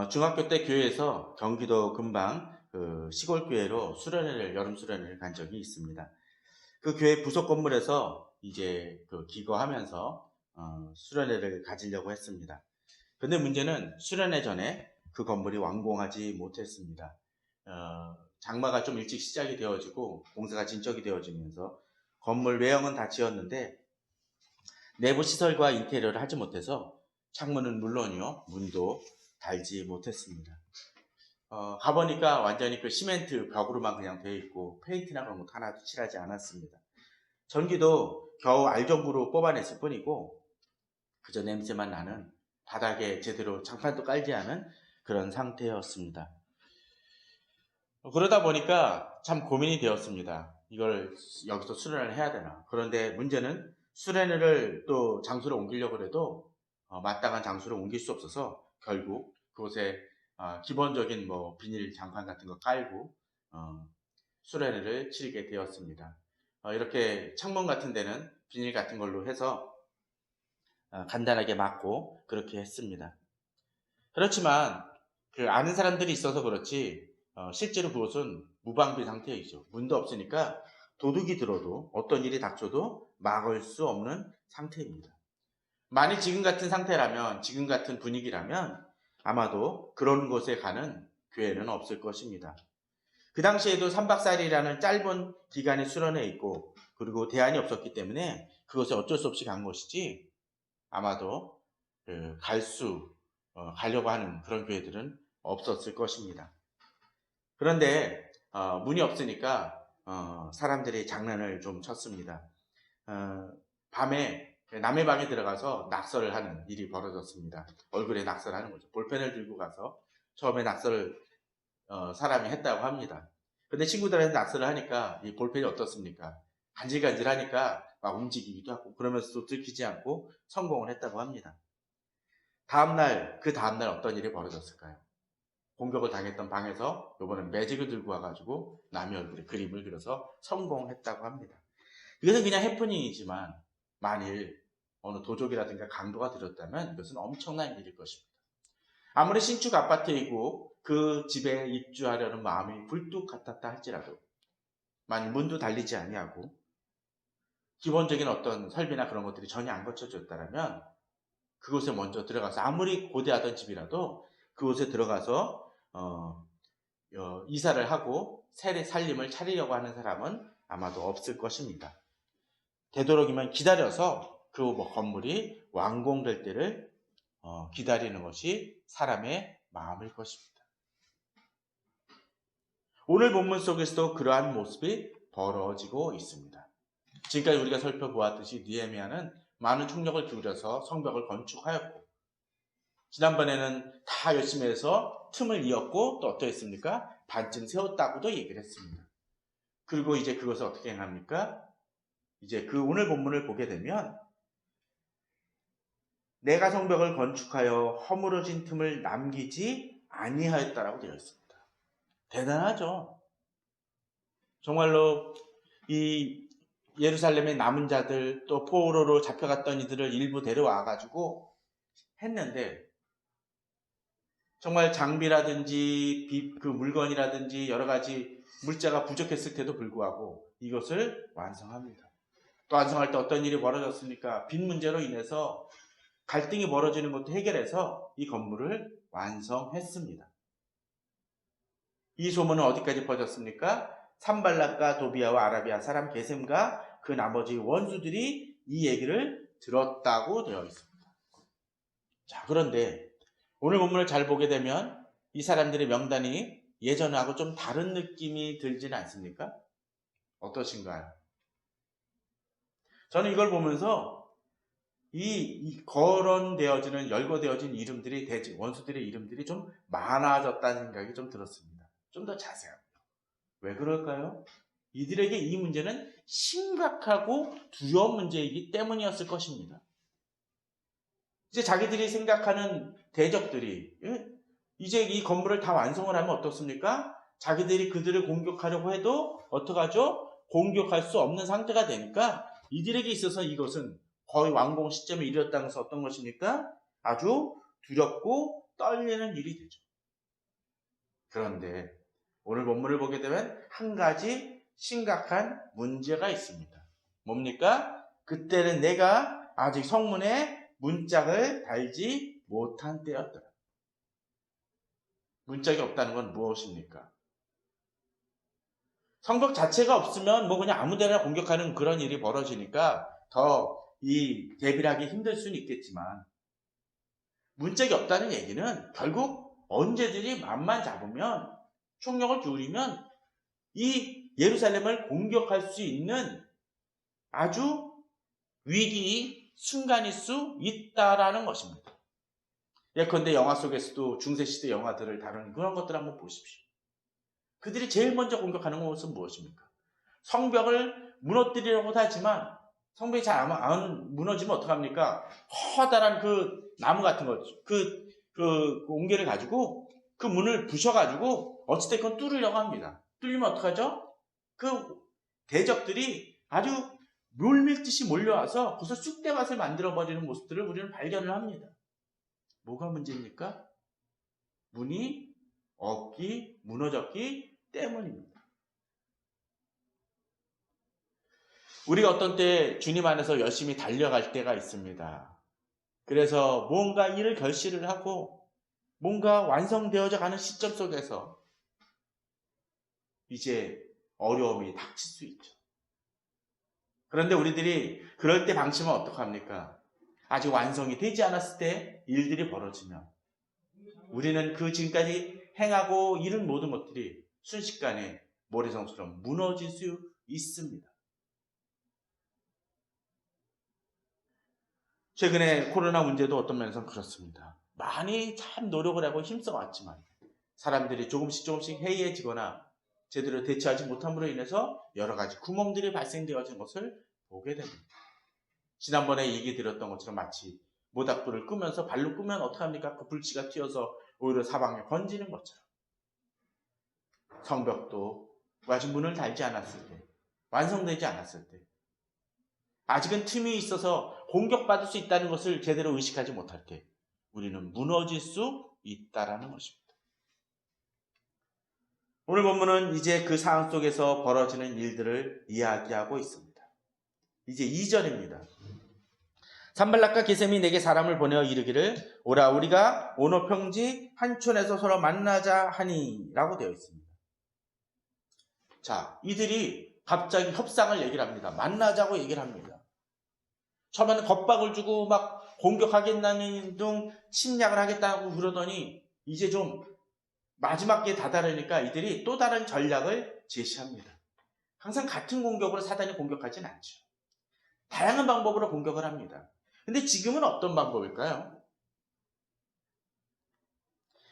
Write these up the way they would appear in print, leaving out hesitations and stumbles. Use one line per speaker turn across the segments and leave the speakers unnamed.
중학교 때 교회에서 경기도 근방 그 시골 교회로 여름 수련회를 간 적이 있습니다. 그 교회 부속 건물에서 이제 그 기거하면서 수련회를 가지려고 했습니다. 근데 문제는 수련회 전에 그 건물이 완공하지 못했습니다. 장마가 좀 일찍 시작이 되어지고 공사가 진척이 되어지면서 건물 외형은 다 지었는데 내부 시설과 인테리어를 하지 못해서 창문은 물론이요, 문도 달지 못했습니다. 가보니까 완전히 그 시멘트 벽으로만 그냥 되어 있고 페인트나 그런 것도 하나도 칠하지 않았습니다. 전기도 겨우 알전구로 뽑아냈을 뿐이고 그저 냄새만 나는, 바닥에 제대로 장판도 깔지 않은 그런 상태였습니다. 그러다 보니까 참 고민이 되었습니다. 이걸 여기서 수련을 해야 되나. 그런데 문제는 수련회를 또 장소를 옮기려고 해도 마땅한 장소를 옮길 수 없어서 결국 그곳에 기본적인 뭐 비닐 장판 같은 거 깔고 수련회를 치르게 되었습니다. 이렇게 창문 같은 데는 비닐 같은 걸로 해서 간단하게 막고 그렇게 했습니다. 그렇지만 그 아는 사람들이 있어서 그렇지 실제로 그것은 무방비 상태이죠. 문도 없으니까 도둑이 들어도 어떤 일이 닥쳐도 막을 수 없는 상태입니다. 만약 지금 같은 상태라면, 지금 같은 분위기라면 아마도 그런 곳에 가는 교회는 없을 것입니다. 그 당시에도 3박 4일이라는 짧은 기간의 수련회 있고 그리고 대안이 없었기 때문에 그것에 어쩔 수 없이 간 것이지 아마도 가려고 하는 그런 교회들은 없었을 것입니다. 그런데 문이 없으니까 사람들이 장난을 좀 쳤습니다. 밤에 남의 방에 들어가서 낙서를 하는 일이 벌어졌습니다. 얼굴에 낙서를 하는 거죠. 볼펜을 들고 가서 처음에 낙서를 사람이 했다고 합니다. 근데 친구들한테 낙서를 하니까 이 볼펜이 어떻습니까? 간질간질하니까 막 움직이기도 하고 그러면서도 들키지 않고 성공을 했다고 합니다. 그 다음날 어떤 일이 벌어졌을까요? 공격을 당했던 방에서 이번엔 매직을 들고 와가지고 남의 얼굴에 그림을 그려서 성공했다고 합니다. 이것은 그냥 해프닝이지만 만일 어느 도적이라든가 강도가 들었다면 이것은 엄청난 일일 것입니다. 아무리 신축 아파트이고 그 집에 입주하려는 마음이 굴뚝 같았다 할지라도 만일 문도 달리지 아니하고 기본적인 어떤 설비나 그런 것들이 전혀 안 거쳐졌다면 그곳에 먼저 들어가서 아무리 고대하던 집이라도 그곳에 들어가서 이사를 하고 새 살림을 차리려고 하는 사람은 아마도 없을 것입니다. 되도록이면 기다려서 그 건물이 완공될 때를 기다리는 것이 사람의 마음일 것입니다. 오늘 본문 속에서도 그러한 모습이 벌어지고 있습니다. 지금까지 우리가 살펴보았듯이 느헤미야는 많은 총력을 기울여서 성벽을 건축하였고 지난번에는 다 열심히 해서 틈을 이었고 또 어떠했습니까? 반쯤 세웠다고도 얘기를 했습니다. 그리고 이제 그것을 어떻게 행합니까? 이제 그 오늘 본문을 보게 되면 내가 성벽을 건축하여 허물어진 틈을 남기지 아니하였다라고 되어 있습니다. 대단하죠. 정말로 이 예루살렘의 남은 자들 또 포로로 잡혀갔던 이들을 일부 데려와가지고 했는데 정말 장비라든지 그 물건이라든지 여러 가지 물자가 부족했을 때도 불구하고 이것을 완성합니다. 또 완성할 때 어떤 일이 벌어졌습니까? 빈 문제로 인해서 갈등이 벌어지는 것도 해결해서 이 건물을 완성했습니다. 이 소문은 어디까지 퍼졌습니까? 산발락과 도비아와 아라비아 사람 게셈과 그 나머지 원수들이 이 얘기를 들었다고 되어 있습니다. 자, 그런데 오늘 본문을 잘 보게 되면 이 사람들의 명단이 예전하고 좀 다른 느낌이 들지는 않습니까? 어떠신가요? 저는 이걸 보면서 이 거론되어지는 열거되어진 이름들이 원수들의 이름들이 좀 많아졌다는 생각이 좀 들었습니다. 좀 더 자세하게. 왜 그럴까요? 이들에게 이 문제는 심각하고 두려운 문제이기 때문이었을 것입니다. 이제 자기들이 생각하는 대적들이 이제 이 건물을 다 완성을 하면 어떻습니까? 자기들이 그들을 공격하려고 해도 어떡하죠? 공격할 수 없는 상태가 되니까 이들에게 있어서 이것은 거의 완공 시점에 이르렀다는 것은 어떤 것입니까? 아주 두렵고 떨리는 일이 되죠. 그런데 오늘 본문을 보게 되면 한 가지 심각한 문제가 있습니다. 뭡니까? 그때는 내가 아직 성문에 문짝을 달지 못한 때였더라. 문짝이 없다는 건 무엇입니까? 성벽 자체가 없으면 뭐 그냥 아무데나 공격하는 그런 일이 벌어지니까 더 이 대비를 하기 힘들 수는 있겠지만, 문짝이 없다는 얘기는 결국 언제든지 맘만 잡으면, 총력을 기울이면 이 예루살렘을 공격할 수 있는 아주 위기 순간일 수 있다라는 것입니다. 예컨대 영화 속에서도 중세시대 영화들을 다루는 그런 것들 한번 보십시오. 그들이 제일 먼저 공격하는 것은 무엇입니까? 성벽을 무너뜨리려고 하지만 성벽이 잘 안 무너지면 어떡합니까? 커다란 그 나무 같은 거, 그 옹개를 가지고 그 문을 부셔가지고 어찌됐건 뚫으려고 합니다. 뚫리면 어떡하죠? 그 대적들이 아주 몰밀듯이 몰려와서 거기서 쑥대밭을 만들어버리는 모습들을 우리는 발견을 합니다. 뭐가 문제입니까? 문이 무너졌기 때문입니다. 우리가 어떤 때 주님 안에서 열심히 달려갈 때가 있습니다. 그래서 뭔가 일을 결실을 하고 뭔가 완성되어져 가는 시점 속에서 이제 어려움이 닥칠 수 있죠. 그런데 우리들이 그럴 때 방심은 어떡합니까? 아직 완성이 되지 않았을 때 일들이 벌어지면 우리는 그 지금까지 행하고 이룬 모든 것들이 순식간에 모래성처럼 무너질 수 있습니다. 최근에 코로나 문제도 어떤 면에서는 그렇습니다. 많이 참 노력을 하고 힘써왔지만 사람들이 조금씩 해이해지거나 제대로 대처하지 못함으로 인해서 여러 가지 구멍들이 발생되어진 것을 보게 됩니다. 지난번에 얘기 드렸던 것처럼 마치 모닥불을 끄면서 발로 끄면 어떡합니까? 그 불씨가 튀어서 오히려 사방에 번지는 것처럼 성벽도 아직 문을 달지 않았을 때, 완성되지 않았을 때, 아직은 틈이 있어서 공격받을 수 있다는 것을 제대로 의식하지 못할 때 우리는 무너질 수 있다는 것입니다. 오늘 본문은 이제 그 상황 속에서 벌어지는 일들을 이야기하고 있습니다. 이제 2절입니다. 산발락과 게셈이 내게 사람을 보내어 이르기를 오라 우리가 오노 평지 한촌에서 서로 만나자 하니 라고 되어 있습니다. 자, 이들이 갑자기 협상을 얘기를 합니다. 만나자고 얘기를 합니다. 처음에는 겁박을 주고 막 공격하겠다는 등 침략을 하겠다고 그러더니 이제 좀 마지막 게 다다르니까 이들이 또 다른 전략을 제시합니다. 항상 같은 공격으로 사단이 공격하진 않죠. 다양한 방법으로 공격을 합니다. 근데 지금은 어떤 방법일까요?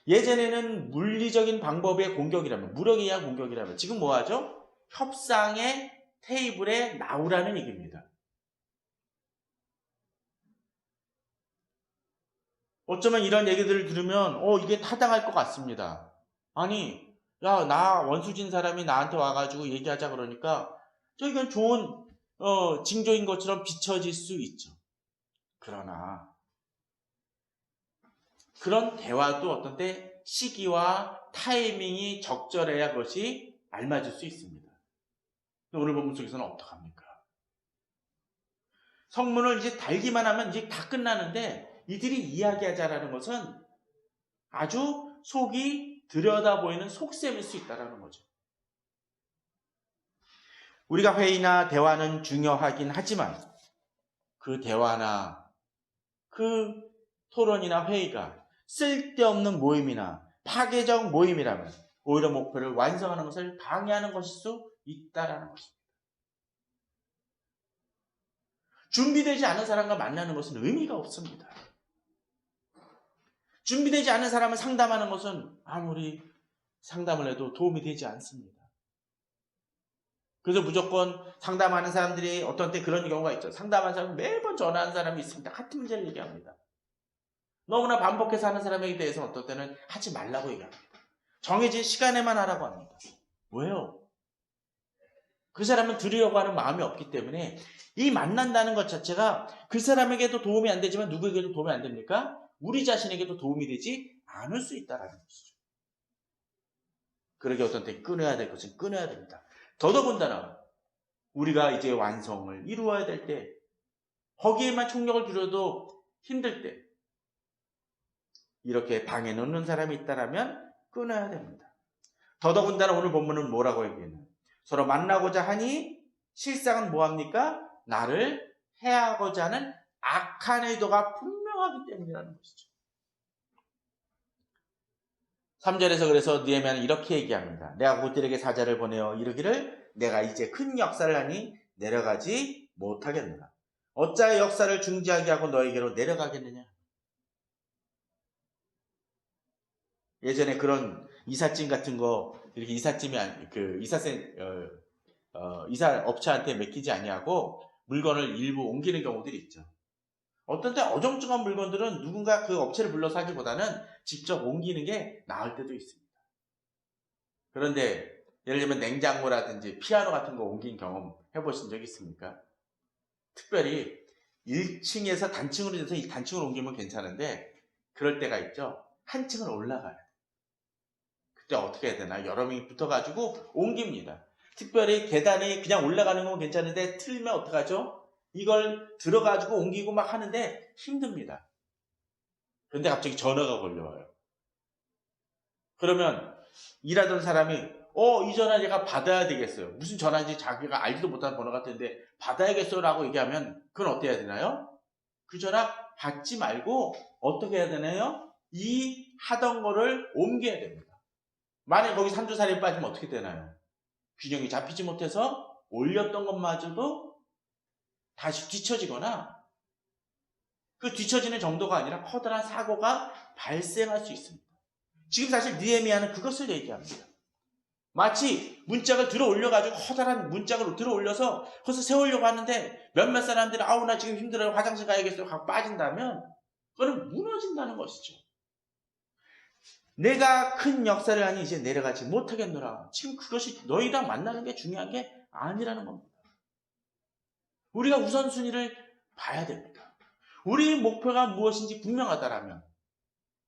예전에는 물리적인 방법의 공격이라면, 무력에 의한 공격이라면 지금 뭐 하죠? 협상의 테이블에 나오라는 얘기입니다. 어쩌면 이런 얘기들을 들으면 이게 타당할 것 같습니다. 아니, 야, 나 원수진 사람이 나한테 와가지고 얘기하자 그러니까 이건 좋은 징조인 것처럼 비춰질 수 있죠. 그러나 그런 대화도 어떤 때 시기와 타이밍이 적절해야 그것이 알맞을 수 있습니다. 오늘 본문 속에서는 어떡합니까? 성문을 이제 달기만 하면 이제 다 끝나는데 이들이 이야기하자라는 것은 아주 속이 들여다 보이는 속셈일 수 있다는 거죠. 우리가 회의나 대화는 중요하긴 하지만 그 대화나 그 토론이나 회의가 쓸데없는 모임이나 파괴적 모임이라면 오히려 목표를 완성하는 것을 방해하는 것일 수 있다는 것입니다. 준비되지 않은 사람과 만나는 것은 의미가 없습니다. 준비되지 않은 사람을 상담하는 것은 아무리 상담을 해도 도움이 되지 않습니다. 그래서 무조건 상담하는 사람들이 어떤 때 그런 경우가 있죠. 상담하는 사람은 매번 전화하는 사람이 있습니다. 같은 문제를 얘기합니다. 너무나 반복해서 하는 사람에게 대해서는 어떤 때는 하지 말라고 얘기합니다. 정해진 시간에만 하라고 합니다. 왜요? 그 사람은 들으려고 하는 마음이 없기 때문에 이 만난다는 것 자체가 그 사람에게도 도움이 안 되지만 누구에게도 도움이 안 됩니까? 우리 자신에게도 도움이 되지 않을 수 있다라는 것이죠. 그러게 어떤 때 끊어야 될 것은 끊어야 됩니다. 더더군다나 우리가 이제 완성을 이루어야 될 때, 거기에만 총력을 기울여도 힘들 때 이렇게 방해 놓는 사람이 있다면 끊어야 됩니다. 더더군다나 오늘 본문은 뭐라고 얘기해요? 서로 만나고자 하니 실상은 뭐합니까? 나를 해하고자 하는 악한 의도가 분명하기 때문이라는 것이죠. 3절에서 그래서 느헤미야는 이렇게 얘기합니다. 내가 그들에게 사자를 보내어 이르기를 내가 이제 큰 역사를 하니 내려가지 못하겠느라. 어찌하여 역사를 중지하게 하고 너에게로 내려가겠느냐. 예전에 그런 이삿짐 같은 거 이렇게 이삿짐이 이사 업체한테 맡기지 아니하고 물건을 일부 옮기는 경우들이 있죠. 어떤 때 어정쩡한 물건들은 누군가 그 업체를 불러서 하기보다는 직접 옮기는 게 나을 때도 있습니다. 그런데 예를 들면 냉장고라든지 피아노 같은 거 옮긴 경험 해보신 적 있습니까? 특별히 1층에서 단층으로 돼서 이 단층으로 옮기면 괜찮은데 그럴 때가 있죠. 한 층을 올라가야 돼요. 그때 어떻게 해야 되나? 여러 명이 붙어가지고 옮깁니다. 특별히 계단이 그냥 올라가는 건 괜찮은데 틀리면 어떡하죠? 이걸 들어가지고 옮기고 막 하는데 힘듭니다. 그런데 갑자기 전화가 걸려와요. 그러면 일하던 사람이 이 전화 내가 받아야 되겠어요. 무슨 전화인지 자기가 알지도 못하는 번호 같은데 받아야겠어요 라고 얘기하면 그건 어떻게 해야 되나요? 그 전화 받지 말고 어떻게 해야 되나요? 이 하던 거를 옮겨야 됩니다. 만약에 거기 산두살이 빠지면 어떻게 되나요? 균형이 잡히지 못해서 올렸던 것마저도 다시 뒤처지거나 그 뒤처지는 정도가 아니라 커다란 사고가 발생할 수 있습니다. 지금 사실 느헤미야는 그것을 얘기합니다. 마치 문짝을 들어 올려가지고 커다란 문짝을 들어 올려서 거기서 세우려고 하는데 몇몇 사람들이 아우 나 지금 힘들어요 화장실 가야겠어요 하고 빠진다면 그거는 무너진다는 것이죠. 내가 큰 역사를 하니 이제 내려가지 못하겠노라. 지금 그것이 너희랑 만나는 게 중요한 게 아니라는 겁니다. 우리가 우선순위를 봐야 됩니다. 우리의 목표가 무엇인지 분명하다라면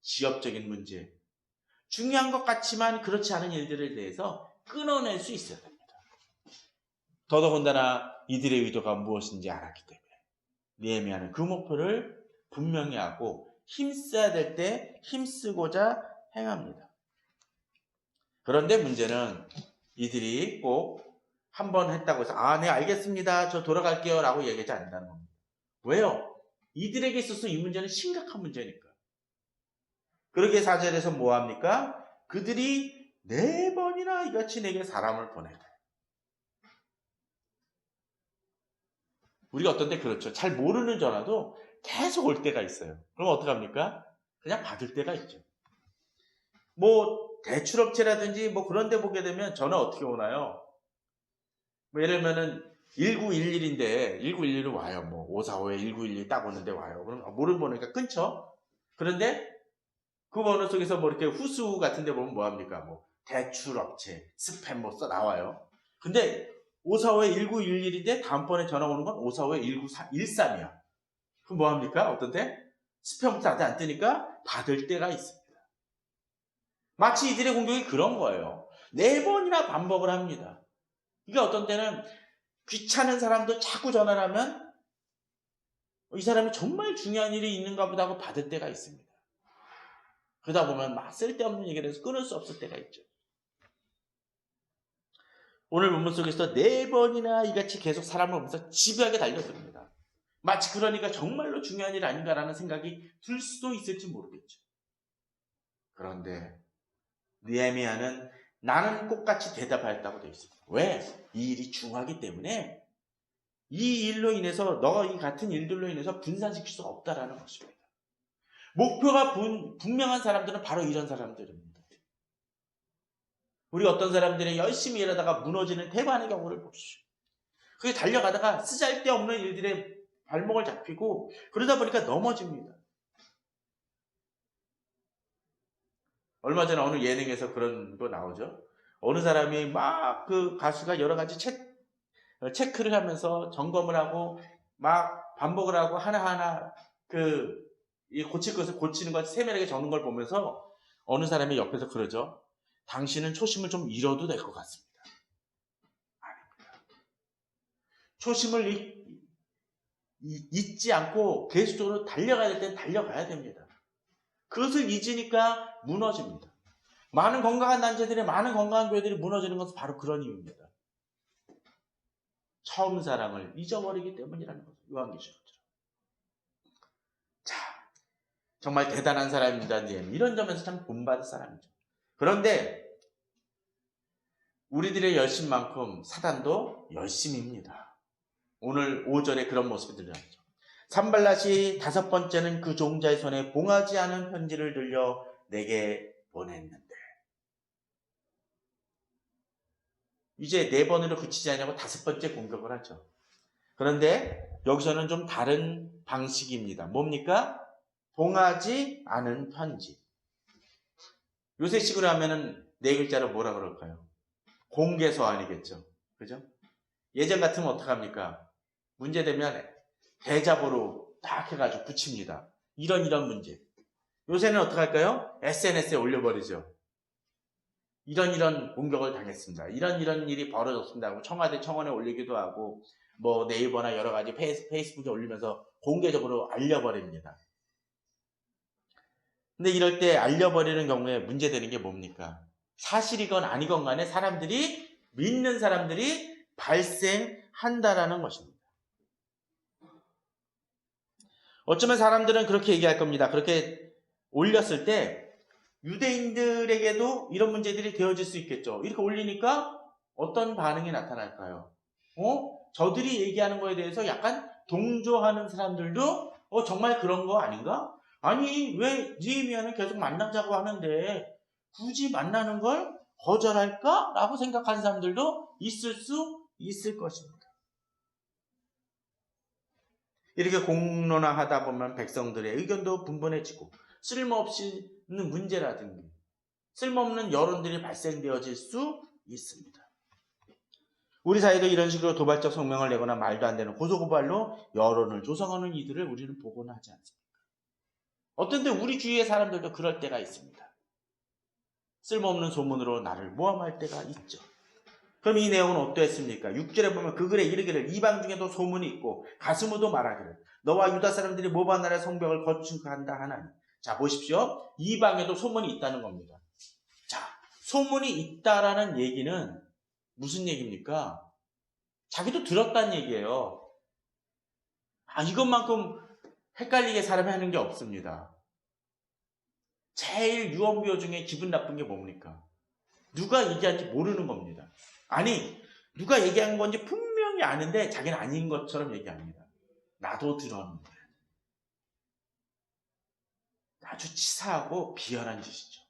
지역적인 문제, 중요한 것 같지만 그렇지 않은 일들에 대해서 끊어낼 수 있어야 됩니다. 더더군다나 이들의 의도가 무엇인지 알았기 때문에 느헤미야는 그 목표를 분명히 하고 힘써야 될 때 힘쓰고자 행합니다. 그런데 문제는 이들이 꼭 한 번 했다고 해서 네 알겠습니다. 저 돌아갈게요 라고 얘기하지 않는다는 겁니다. 왜요? 이들에게 있어서 이 문제는 심각한 문제니까. 그러게 4절에서 뭐합니까? 그들이 4번이나 이같이 내게 사람을 보내다. 우리가 어떤 때 그렇죠. 잘 모르는 전화도 계속 올 때가 있어요. 그럼 어떡합니까? 그냥 받을 때가 있죠. 뭐 대출업체라든지 뭐 그런 데 보게 되면 전화 어떻게 오나요? 뭐 예를 들면은 1911인데 1911은 와요. 뭐 545에 1911 딱 오는데 와요. 그럼 모르는 번호니까 끊죠. 그런데 그 번호 속에서 뭐 이렇게 후수 같은 데 보면 뭐합니까? 뭐 대출업체, 스팸 뭐 써 나와요. 근데 545에 1911인데 다음번에 전화 오는 건 545에 1913이야. 그럼 뭐합니까? 어떤 때? 스팸부터 아직 안 뜨니까 받을 때가 있습니다. 마치 이들의 공격이 그런 거예요. 4번이나 반복을 합니다. 그러니까 어떤 때는 귀찮은 사람도 자꾸 전화를 하면 이 사람이 정말 중요한 일이 있는가 보다 하고 받을 때가 있습니다. 그러다 보면 막 쓸데없는 얘기를 해서 끊을 수 없을 때가 있죠. 오늘 본문 속에서 4번이나 이같이 계속 사람을 보면서 집요하게 달려듭니다. 마치 그러니까 정말로 중요한 일 아닌가라는 생각이 들 수도 있을지 모르겠죠. 그런데 느헤미야는 나는 똑같이 대답하였다고 되어 있습니다. 왜? 이 일이 중요하기 때문에 이 일로 인해서 이 같은 일들로 인해서 분산시킬 수 없다라는 것입니다. 목표가 분명한 사람들은 바로 이런 사람들입니다. 우리 어떤 사람들이 열심히 일하다가 무너지는 대부분의 경우를 보시죠. 그게 달려가다가 쓰잘데없는 일들에 발목을 잡히고 그러다 보니까 넘어집니다. 얼마 전에 어느 예능에서 그런 거 나오죠. 어느 사람이 막 그 가수가 여러 가지 체크를 하면서 점검을 하고 막 반복을 하고 하나하나 고칠 것을 고치는 것 세밀하게 적는 걸 보면서 어느 사람이 옆에서 그러죠. 당신은 초심을 좀 잃어도 될 것 같습니다. 아닙니다. 초심을 잊지 않고 계속적으로 달려가야 될 때는 달려가야 됩니다. 그것을 잊으니까 무너집니다. 많은 건강한 단체들이, 많은 건강한 교회들이 무너지는 것은 바로 그런 이유입니다. 처음 사랑을 잊어버리기 때문이라는 거죠. 요한계시록처럼. 자, 정말 대단한 사람입니다. 이런 점에서 참 본받을 사람이죠. 그런데 우리들의 열심만큼 사단도 열심입니다. 오늘 5절에 그런 모습이 드러나죠. 산발랏이 5번째는 그 종자의 손에 봉하지 않은 편지를 들려 내게 보냈는데, 이제 4번으로 그치지 않냐고 5번째 공격을 하죠. 그런데 여기서는 좀 다른 방식입니다. 뭡니까? 봉하지 않은 편지. 요새식으로 하면은 4글자로 뭐라 그럴까요? 공개서한이겠죠. 그죠? 예전 같으면 어떡합니까? 문제되면 대자보로 딱 해가지고 붙입니다. 이런 문제. 요새는 어떡할까요? SNS에 올려버리죠. 이런 공격을 당했습니다. 이런 일이 벌어졌습니다 하고 청와대 청원에 올리기도 하고 뭐 네이버나 여러 가지 페이스북에 올리면서 공개적으로 알려버립니다. 근데 이럴 때 알려버리는 경우에 문제되는 게 뭡니까? 사실이건 아니건 간에 믿는 사람들이 발생한다라는 것입니다. 어쩌면 사람들은 그렇게 얘기할 겁니다. 그렇게 올렸을 때 유대인들에게도 이런 문제들이 되어질 수 있겠죠. 이렇게 올리니까 어떤 반응이 나타날까요? 저들이 얘기하는 거에 대해서 약간 동조하는 사람들도 정말 그런 거 아닌가? 아니, 왜 니에미아는 계속 만나자고 하는데 굳이 만나는 걸 거절할까? 라고 생각하는 사람들도 있을 수 있을 것입니다. 이렇게 공론화하다 보면 백성들의 의견도 분분해지고 쓸모없는 문제라든지 쓸모없는 여론들이 발생되어질 수 있습니다. 우리 사회도 이런 식으로 도발적 성명을 내거나 말도 안 되는 고소고발로 여론을 조성하는 이들을 우리는 보고는 하지 않습니까? 어떤 때 우리 주위의 사람들도 그럴 때가 있습니다. 쓸모없는 소문으로 나를 모함할 때가 있죠. 그럼 이 내용은 어떠했습니까? 6절에 보면 그 글에 이르기를 이방 중에도 소문이 있고 가스무도 말하기를 너와 유다 사람들이 모반 나라의 성벽을 건축한다 하나니. 자, 보십시오. 이방에도 소문이 있다는 겁니다. 자, 소문이 있다라는 얘기는 무슨 얘기입니까? 자기도 들었다는 얘기예요. 이것만큼 헷갈리게 사람이 하는 게 없습니다. 제일 유언비어 중에 기분 나쁜 게 뭡니까? 누가 얘기한지 모르는 겁니다. 아니, 누가 얘기한 건지 분명히 아는데 자기는 아닌 것처럼 얘기합니다. 나도 들었는데. 아주 치사하고 비열한 짓이죠.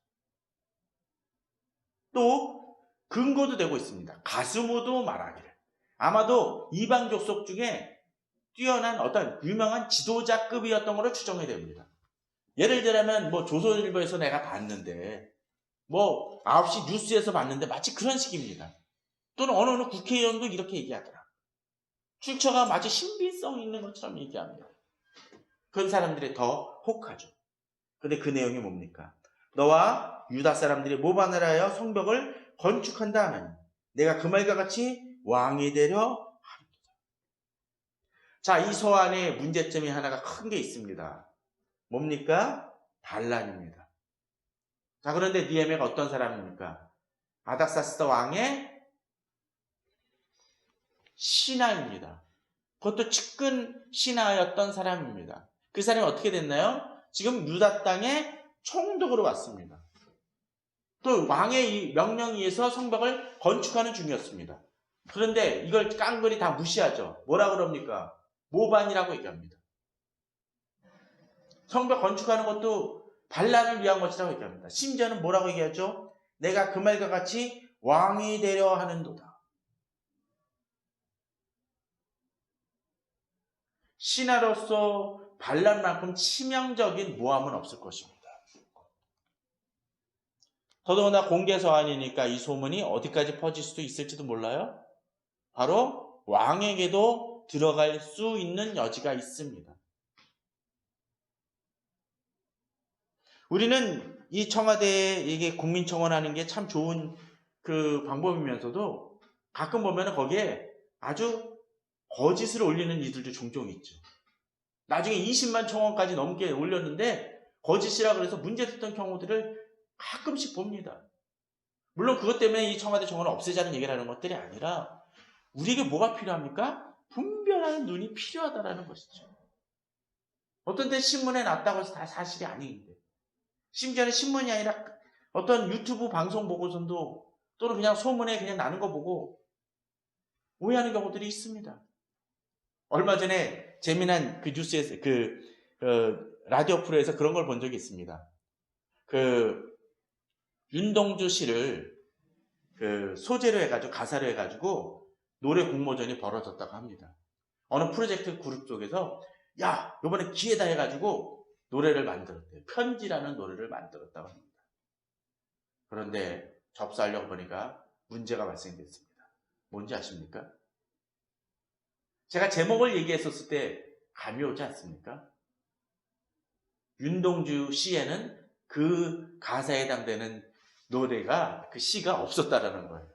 또 근거도 되고 있습니다. 가스모도 말하기를. 아마도 이방 족속 중에 뛰어난 어떤 유명한 지도자급이었던 걸로 추정이 됩니다. 예를 들면 뭐 조선일보에서 내가 봤는데 뭐 9시 뉴스에서 봤는데 마치 그런 식입니다. 또는 어느 국회의원도 이렇게 얘기하더라. 출처가 마치 신빙성 있는 것처럼 얘기합니다. 그런 사람들이 더 혹하죠. 근데 그 내용이 뭡니까? 너와 유다 사람들이 모반을 하여 성벽을 건축한다 하나니 내가 그 말과 같이 왕이 되려 하리라. 자, 이 서안에 문제점이 하나가 큰 게 있습니다. 뭡니까? 반란입니다. 자, 그런데 니에미아가 어떤 사람입니까? 아닥사스다 왕의 신하입니다. 그것도 측근 신하였던 사람입니다. 그 사람이 어떻게 됐나요? 지금 유다 땅에 총독으로 왔습니다. 또 왕의 명령에 의해서 성벽을 건축하는 중이었습니다. 그런데 이걸 깡그리 다 무시하죠. 뭐라 그럽니까? 모반이라고 얘기합니다. 성벽 건축하는 것도 반란을 위한 것이라고 얘기합니다. 심지어는 뭐라고 얘기하죠? 내가 그 말과 같이 왕이 되려 하는도다. 신하로서 반란만큼 치명적인 모함은 없을 것입니다. 더더구나 공개서한이니까 이 소문이 어디까지 퍼질 수도 있을지도 몰라요. 바로 왕에게도 들어갈 수 있는 여지가 있습니다. 우리는 이 청와대에 이게 국민청원하는 게 참 좋은 그 방법이면서도 가끔 보면은 거기에 아주 거짓을 올리는 이들도 종종 있죠. 나중에 20만 청원까지 넘게 올렸는데 거짓이라 그래서 문제됐던 경우들을 가끔씩 봅니다. 물론 그것 때문에 이 청와대 청원을 없애자는 얘기를 하는 것들이 아니라 우리에게 뭐가 필요합니까? 분별하는 눈이 필요하다는 것이죠. 어떤 때 신문에 났다고 해서 다 사실이 아닌데, 심지어는 신문이 아니라 어떤 유튜브 방송 보고서도 또는 그냥 소문에 그냥 나는 거 보고 오해하는 경우들이 있습니다. 얼마 전에 재미난 그 뉴스에서 라디오 프로에서 그런 걸 본 적이 있습니다. 윤동주 씨를 소재로 해가지고 가사로 해가지고 노래 공모전이 벌어졌다고 합니다. 어느 프로젝트 그룹 쪽에서 야 이번에 기회다 해가지고 노래를 만들었대요. 편지라는 노래를 만들었다고 합니다. 그런데 접수하려고 보니까 문제가 발생됐습니다. 뭔지 아십니까? 제가 제목을 얘기했었을 때 감이 오지 않습니까? 윤동주 시에는 그 가사에 해당되는 노래가 그 시가 없었다라는 거예요.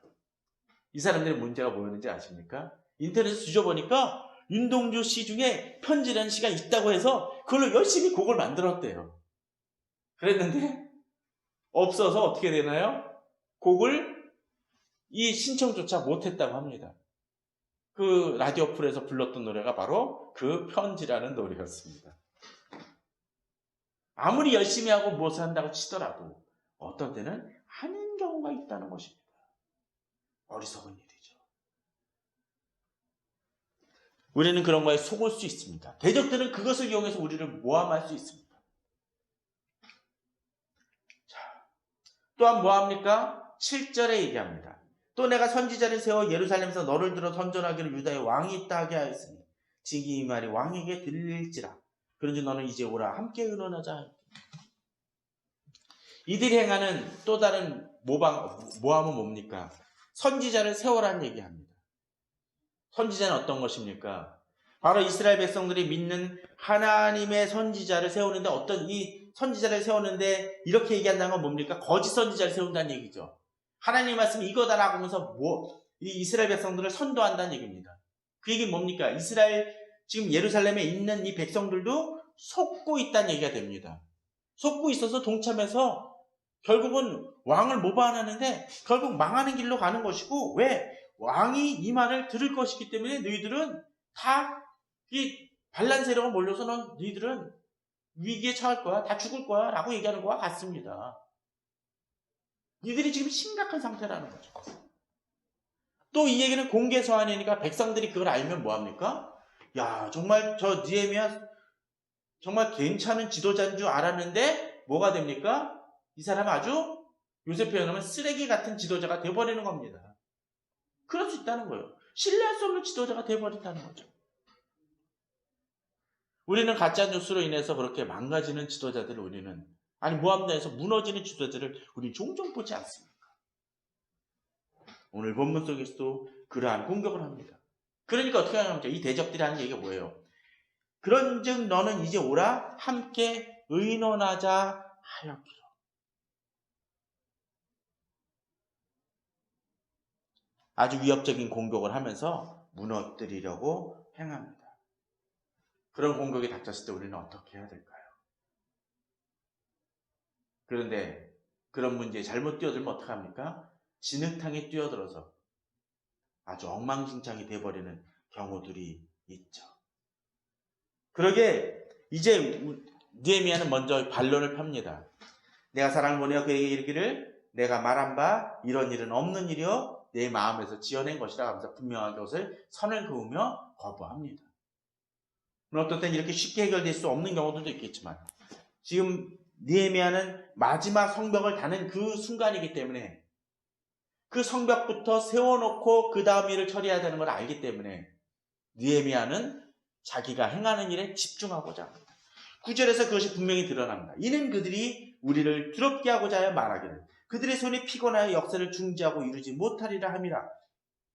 이 사람들의 문제가 뭐였는지 아십니까? 인터넷에 뒤져보니까 윤동주 시 중에 편지라는 시가 있다고 해서 그걸로 열심히 곡을 만들었대요. 그랬는데 없어서 어떻게 되나요? 곡을 이 신청조차 못했다고 합니다. 그 라디오 풀에서 불렀던 노래가 바로 그 편지라는 노래였습니다. 아무리 열심히 하고 무엇을 한다고 치더라도 어떤 때는 아닌 경우가 있다는 것입니다. 어리석은 일이죠. 우리는 그런 거에 속을 수 있습니다. 대적들은 그것을 이용해서 우리를 모함할 수 있습니다. 자, 또한 뭐합니까? 7절에 얘기합니다. 또 내가 선지자를 세워 예루살렘에서 너를 들어 선전하기를 유다의 왕이 있다 하게 하였으니 지기 이 말이 왕에게 들릴지라. 그런지 너는 이제 오라 함께 의논하자. 이들이 행하는 또 다른 모함은 뭡니까? 선지자를 세워라는 얘기합니다. 선지자는 어떤 것입니까? 바로 이스라엘 백성들이 믿는 하나님의 선지자를 세우는데 어떤 이 선지자를 세우는데 이렇게 얘기한다는 건 뭡니까? 거짓 선지자를 세운다는 얘기죠. 하나님의 말씀이 이거다라고 하면서 이 이스라엘 백성들을 선도한다는 얘기입니다. 그 얘기는 뭡니까? 지금 예루살렘에 있는 이 백성들도 속고 있다는 얘기가 됩니다. 속고 있어서 동참해서 결국은 왕을 모방하는데 결국 망하는 길로 가는 것이고, 왜? 왕이 이 말을 들을 것이기 때문에 너희들은 다 이 반란 세력을 몰려서 너희들은 위기에 처할 거야, 다 죽을 거야 라고 얘기하는 거와 같습니다. 이들이 지금 심각한 상태라는 거죠. 또 이 얘기는 공개 서한이니까 백성들이 그걸 알면 뭐합니까? 야, 정말 저 느헤미야 정말 괜찮은 지도자인 줄 알았는데 뭐가 됩니까? 이 사람은 아주 요새 표현하면 쓰레기 같은 지도자가 돼버리는 겁니다. 그럴 수 있다는 거예요. 신뢰할 수 없는 지도자가 돼버린다는 거죠. 우리는 가짜뉴스로 인해서 그렇게 망가지는 지도자들을 모함당해서 무너지는 지도자들을 우리는 종종 보지 않습니까? 오늘 본문 속에서도 그러한 공격을 합니다. 그러니까 어떻게 하냐면 이 대적들이 하는 얘기가 뭐예요? 그런즉 너는 이제 오라 함께 의논하자 하였기로. 아주 위협적인 공격을 하면서 무너뜨리려고 행합니다. 그런 공격이 닥쳤을 때 우리는 어떻게 해야 될까요? 그런데 그런 문제에 잘못 뛰어들면 어떡합니까? 진흙탕에 뛰어들어서 아주 엉망진창이 돼버리는 경우들이 있죠. 그러게 이제 느헤미야는 먼저 반론을 펴니다. 내가 사람을 보내어 그에게 이르기를 내가 말한 바 이런 일은 없는 일이요 내 마음에서 지어낸 것이라 하면서 분명하게 그것을 선을 그으며 거부합니다. 어떤 때는 이렇게 쉽게 해결될 수 없는 경우들도 있겠지만 지금 느헤미야는 마지막 성벽을 다는 그 순간이기 때문에 그 성벽부터 세워놓고 그 다음 일을 처리해야 되는 걸 알기 때문에 느헤미야는 자기가 행하는 일에 집중하고자 합니다. 9절에서 그것이 분명히 드러납니다. 이는 그들이 우리를 두렵게 하고자 하여 말하기를 그들의 손이 피곤하여 역사를 중지하고 이루지 못하리라 함이라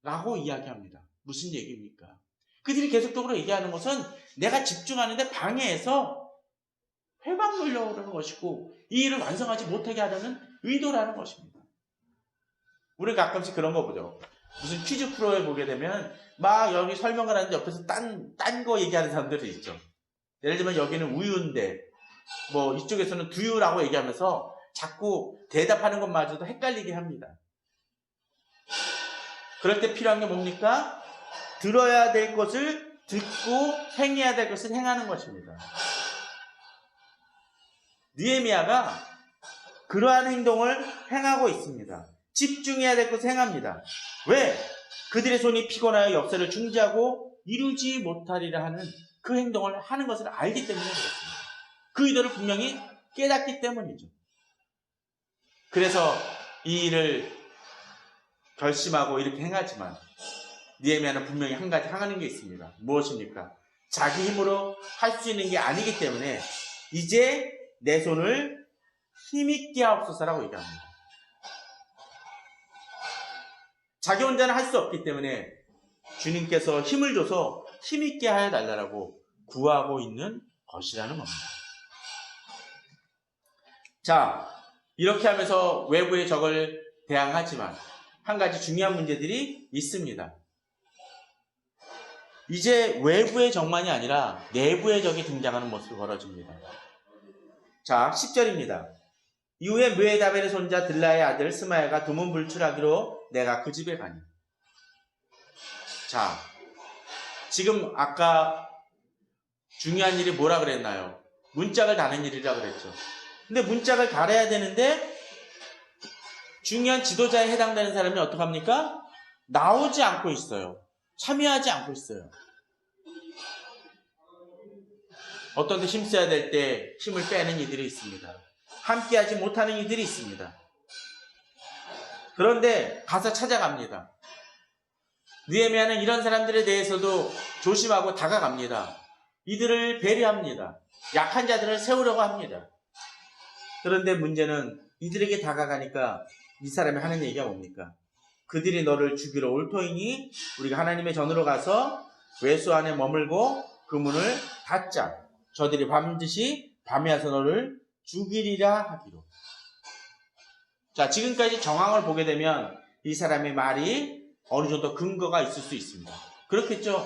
라고 이야기합니다. 무슨 얘기입니까? 그들이 계속적으로 얘기하는 것은 내가 집중하는데 방해해서 회방 놀려고 그러는 것이고 이 일을 완성하지 못하게 하려는 의도라는 것입니다. 우리가 가끔씩 그런 거 보죠. 무슨 퀴즈 프로에 보게 되면 막 여기 설명을 하는데 옆에서 딴 거 얘기하는 사람들이 있죠. 예를 들면 여기는 우유인데 뭐 이쪽에서는 두유라고 얘기하면서 자꾸 대답하는 것마저도 헷갈리게 합니다. 그럴 때 필요한 게 뭡니까? 들어야 될 것을 듣고 행해야 될 것을 행하는 것입니다. 느헤미야가 그러한 행동을 행하고 있습니다. 집중해야 될 것을 행합니다. 왜? 그들의 손이 피곤하여 역사를 중지하고 이루지 못하리라 하는 그 행동을 하는 것을 알기 때문에 그렇습니다. 그 의도를 분명히 깨닫기 때문이죠. 그래서 이 일을 결심하고 이렇게 행하지만 느헤미야는 분명히 한 가지 하는 게 있습니다. 무엇입니까? 자기 힘으로 할 수 있는 게 아니기 때문에 이제 내 손을 힘있게 하옵소서라고 얘기합니다. 자기 혼자는 할 수 없기 때문에 주님께서 힘을 줘서 힘있게 하여 달라고 구하고 있는 것이라는 겁니다. 자, 이렇게 하면서 외부의 적을 대항하지만 한 가지 중요한 문제들이 있습니다. 이제 외부의 적만이 아니라 내부의 적이 등장하는 모습이 벌어집니다. 자, 10절입니다. 이후에 므에다벨의 손자 들라의 아들 스마야가 두문불출하기로 내가 그 집에 가니. 자, 지금 아까 중요한 일이 뭐라 그랬나요? 문짝을 다는 일이라 그랬죠. 근데 문짝을 달아야 되는데 중요한 지도자에 해당되는 사람이 어떡합니까? 나오지 않고 있어요. 참여하지 않고 있어요. 어떤 데 힘써야 될 때 힘을 빼는 이들이 있습니다. 함께하지 못하는 이들이 있습니다. 그런데 가서 찾아갑니다. 느헤미야는 이런 사람들에 대해서도 조심하고 다가갑니다. 이들을 배려합니다. 약한 자들을 세우려고 합니다. 그런데 문제는 이들에게 다가가니까 이 사람이 하는 얘기가 뭡니까? 그들이 너를 죽이러 올 터이니 우리가 하나님의 전으로 가서 외수 안에 머물고 그 문을 닫자. 저들이 반드시 밤에 와서 너를 죽이리라 하기로. 자, 지금까지 정황을 보게 되면 이 사람의 말이 어느 정도 근거가 있을 수 있습니다. 그렇겠죠?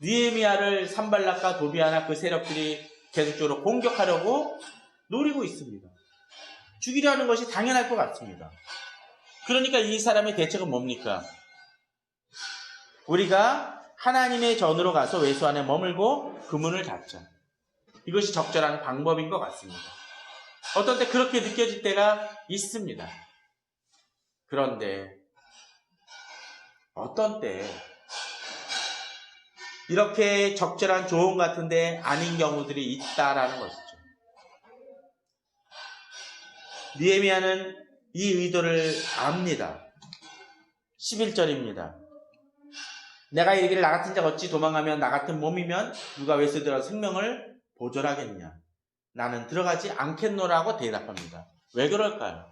느헤미야를 산발락과 도비아나 그 세력들이 계속적으로 공격하려고 노리고 있습니다. 죽이려는 것이 당연할 것 같습니다. 그러니까 이 사람의 대책은 뭡니까? 우리가 하나님의 전으로 가서 외수 안에 머물고 그 문을 닫자. 이것이 적절한 방법인 것 같습니다. 어떤 때 그렇게 느껴질 때가 있습니다. 그런데 어떤 때 이렇게 적절한 조언 같은데 아닌 경우들이 있다라는 것이죠. 느헤미야는 이 의도를 압니다. 11절입니다. 내가 이르기를 나 같은 자가 어찌 도망하면 나 같은 몸이면 누가 외수 들어서 생명을 보존하겠냐. 나는 들어가지 않겠노라고 대답합니다. 왜 그럴까요?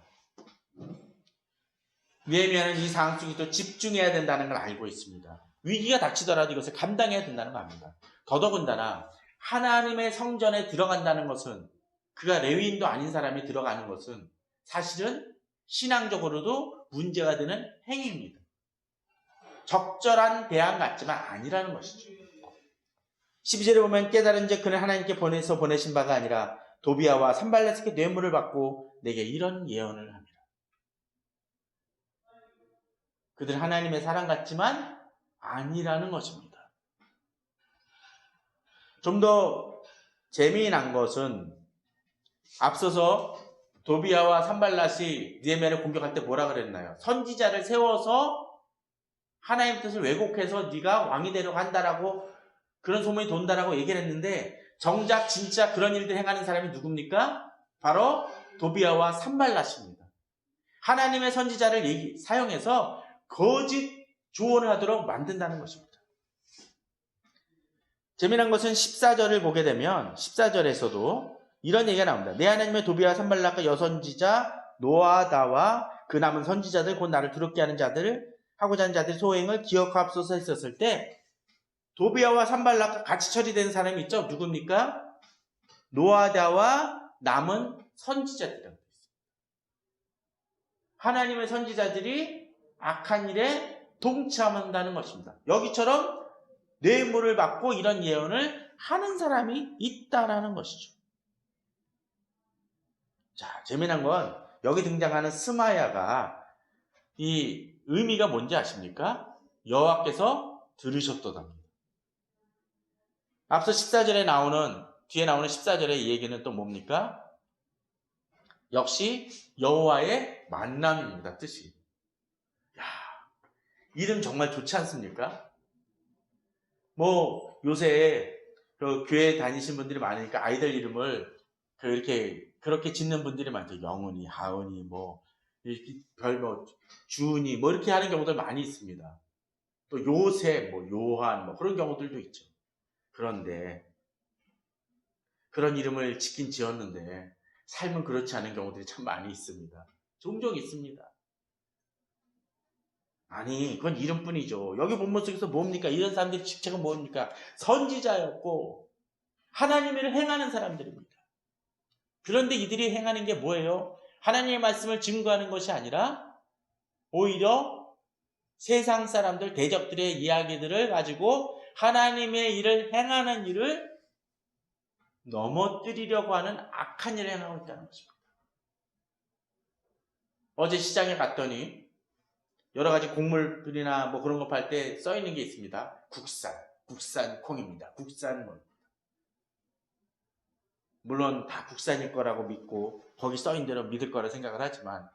느헤미야는 이 상황 속에서 집중해야 된다는 걸 알고 있습니다. 위기가 닥치더라도 이것을 감당해야 된다는 겁니다. 더더군다나 하나님의 성전에 들어간다는 것은 그가 레위인도 아닌 사람이 들어가는 것은 사실은 신앙적으로도 문제가 되는 행위입니다. 적절한 대안 같지만 아니라는 것이죠. 12절에 보면 깨달은 즉 그는 하나님께 보내신 바가 아니라 도비아와 산발렛에게 뇌물을 받고 내게 이런 예언을 합니다. 그들 하나님의 사랑 같지만 아니라는 것입니다. 좀 더 재미난 것은 앞서서 도비아와 산발랏이 느헤미야를 공격할 때 뭐라 그랬나요? 선지자를 세워서 하나님의 뜻을 왜곡해서 네가 왕이 되려고 한다라고 그런 소문이 돈다라고 얘기를 했는데 정작 진짜 그런 일들 행하는 사람이 누굽니까? 바로 도비아와 산발랏입니다. 하나님의 선지자를 사용해서 거짓 조언을 하도록 만든다는 것입니다. 재미난 것은 14절을 보게 되면 14절에서도 이런 얘기가 나옵니다. 내 하나님의 도비아와 산발랏과 여선지자 노아다와 그 남은 선지자들 곧 나를 두렵게 하는 자들 하고자 하는 자들의 소행을 기억하옵소서 했었을 때 도비아와 산발랏과 같이 처리된 사람이 있죠. 누굽니까? 노아다와 남은 선지자들이라고 되어 있습니다. 하나님의 선지자들이 악한 일에 동참한다는 것입니다. 여기처럼 뇌물을 받고 이런 예언을 하는 사람이 있다라는 것이죠. 자, 재미난 건 여기 등장하는 스마야가 이 의미가 뭔지 아십니까? 여호와께서 들으셨도답니다. 앞서 14절에 뒤에 나오는 14절의 이 얘기는 또 뭡니까? 역시 여호와의 만남입니다. 뜻이. 야, 이름 정말 좋지 않습니까? 뭐 요새 그 교회 다니신 분들이 많으니까 아이들 이름을 그렇게 짓는 분들이 많죠. 영은이, 하은이, 주은이 이렇게 하는 경우들 많이 있습니다. 또 요셉, 요한 그런 경우들도 있죠. 그런데 그런 이름을 짓긴 지었는데 삶은 그렇지 않은 경우들이 참 많이 있습니다. 종종 있습니다. 아니, 그건 이름뿐이죠. 여기 본문 속에서 뭡니까? 이런 사람들의 직책은 뭡니까? 선지자였고 하나님의 일을 행하는 사람들입니다. 그런데 이들이 행하는 게 뭐예요? 하나님의 말씀을 증거하는 것이 아니라 오히려 세상 사람들, 대적들의 이야기들을 가지고 하나님의 일을 행하는 일을 넘어뜨리려고 하는 악한 일을 행하고 있다는 것입니다. 어제 시장에 갔더니 여러 가지 곡물들이나 그런 거 팔 때 써 있는 게 있습니다. 국산 콩입니다. 국산 물론 다 국산일 거라고 믿고 거기 써 있는 대로 믿을 거라 생각을 하지만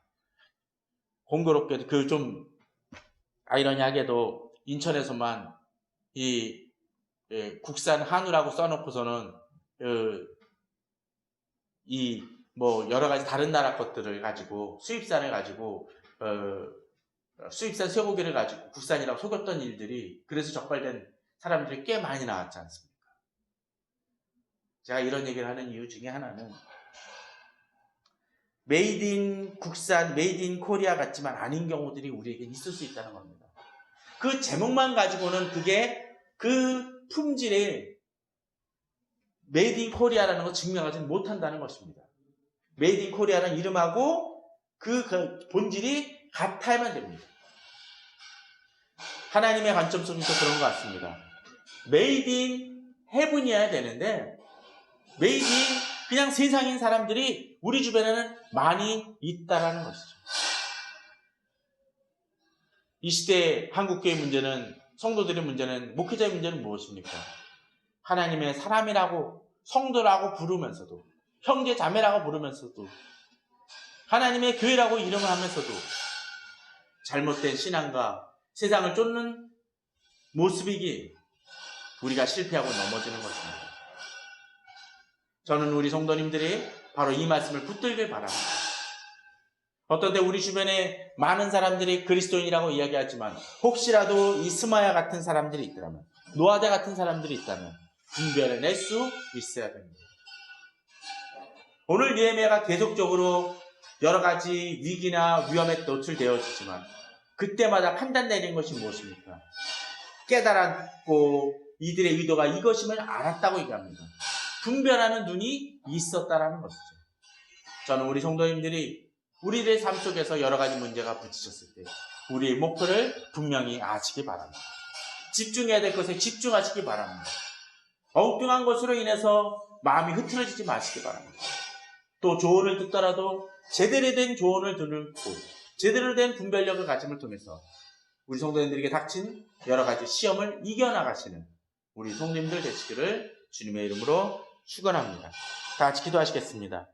공교롭게도 좀 아이러니하게도 인천에서만 이 국산 한우라고 써놓고서는 여러 가지 다른 나라 것들을 가지고 수입산을 가지고 수입산 쇠고기를 가지고 국산이라고 속였던 일들이 그래서 적발된 사람들이 꽤 많이 나왔지 않습니까? 제가 이런 얘기를 하는 이유 중에 하나는 메이드 인 국산, 메이드 인 코리아 같지만 아닌 경우들이 우리에게 있을 수 있다는 겁니다. 그 제목만 가지고는 그 품질의 메이드 인 코리아라는 걸 증명하지 못한다는 것입니다. 메이드 인 코리아라는 이름하고 그 본질이 같아야만 됩니다. 하나님의 관점 속에서 그런 것 같습니다. 메이드 인 헤븐이어야 되는데 메이드 인 그냥 세상인 사람들이 우리 주변에는 많이 있다라는 것이죠. 이 시대의 한국교회 문제는, 성도들의 문제는, 목회자의 문제는 무엇입니까? 하나님의 사람이라고, 성도라고 부르면서도, 형제 자매라고 부르면서도, 하나님의 교회라고 이름을 하면서도 잘못된 신앙과 세상을 쫓는 모습이기에 우리가 실패하고 넘어지는 것입니다. 저는 우리 성도님들이 바로 이 말씀을 붙들길 바랍니다. 어떤 때 우리 주변에 많은 사람들이 그리스도인이라고 이야기하지만 혹시라도 이 스마야 같은 사람들이 있다면, 노아자 같은 사람들이 있다면 분별해낼 수 있어야 됩니다. 오늘 느헤미야가 계속적으로 여러 가지 위기나 위험에 노출되어지지만 그때마다 판단 내린 것이 무엇입니까? 깨달았고 이들의 의도가 이것임을 알았다고 얘기합니다. 분별하는 눈이 있었다라는 것이죠. 저는 우리 성도님들이 우리들의 삶 속에서 여러 가지 문제가 부딪혔을 때 우리의 목표를 분명히 아시기 바랍니다. 집중해야 될 것에 집중하시기 바랍니다. 엉뚱한 것으로 인해서 마음이 흐트러지지 마시기 바랍니다. 또 조언을 듣더라도 제대로 된 조언을 듣고 제대로 된 분별력을 가짐을 통해서 우리 성도님들에게 닥친 여러 가지 시험을 이겨나가시는 우리 성도님들 되시기를 주님의 이름으로 축원합니다. 다 같이 기도하시겠습니다.